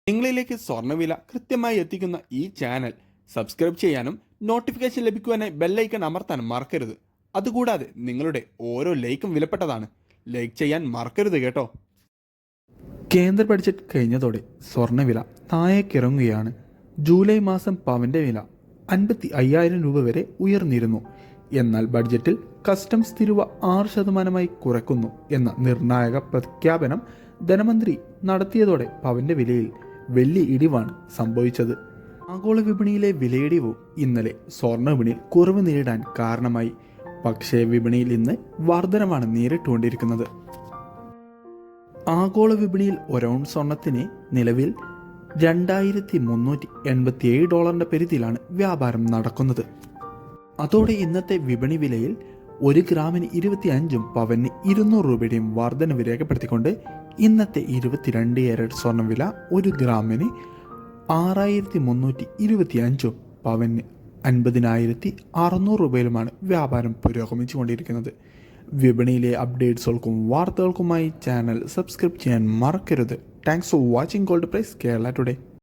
നിങ്ങളിലേക്ക് സ്വർണ്ണവില കൃത്യമായി എത്തിക്കുന്ന ഈ ചാനൽ സബ്സ്ക്രൈബ് ചെയ്യാനും നോട്ടിഫിക്കേഷൻ ലഭിക്കുവാനായി ബെല്ലൈക്കൺ അമർത്താനും മറക്കരുത്. അതുകൂടാതെ നിങ്ങളുടെ ഓരോ ലൈക്കും വിലപ്പെട്ടതാണ്. ലൈക്ക് ചെയ്യാൻ മറക്കരുത് കേട്ടോ. കേന്ദ്ര ബഡ്ജറ്റ് കഴിഞ്ഞതോടെ സ്വർണ്ണവില താഴേക്കിറങ്ങുകയാണ്. ജൂലൈ മാസം പവന്റെ വില 55,000 രൂപ വരെ ഉയർന്നിരുന്നു. എന്നാൽ ബഡ്ജറ്റിൽ കസ്റ്റംസ് തീരുവ 6% കുറയ്ക്കുന്നു എന്ന നിർണായക പ്രഖ്യാപനം ധനമന്ത്രി നടത്തിയതോടെ പവന്റെ വിലയിൽ വലിയ ഇടിവാണ് സംഭവിച്ചത്. ആഗോള വിപണിയിലെ വിലയിടിവും ഇന്നലെ സ്വർണ്ണ വിപണിയിൽ കുറവ് നേരിടാൻ കാരണമായി. പക്ഷേ വിപണിയിൽ ഇന്ന് വർധനമാണ് നേരിട്ടുകൊണ്ടിരിക്കുന്നത്. ആഗോള വിപണിയിൽ ഒരൗൺസ് സ്വർണത്തിന് നിലവിൽ $2,387 പരിധിയിലാണ് വ്യാപാരം നടക്കുന്നത്. അതോടെ ഇന്നത്തെ വിപണി വിലയിൽ 1 ഗ്രാമിന് 25 പവന് 200 രൂപയുടെയും വർധനവ് രേഖപ്പെടുത്തിക്കൊണ്ട് ഇന്നത്തെ 22 ക്യാരറ്റ് സ്വർണ്ണ വില 1 ഗ്രാമിന് 6,325 പവന് 50,600 രൂപയിലുമാണ് വ്യാപാരം പുരോഗമിച്ചുകൊണ്ടിരിക്കുന്നത്. വിപണിയിലെ അപ്ഡേറ്റ്സുകൾക്കും വാർത്തകൾക്കുമായി ചാനൽ സബ്സ്ക്രൈബ് ചെയ്യാൻ മറക്കരുത്. Thanks for watching gold price Kerala today.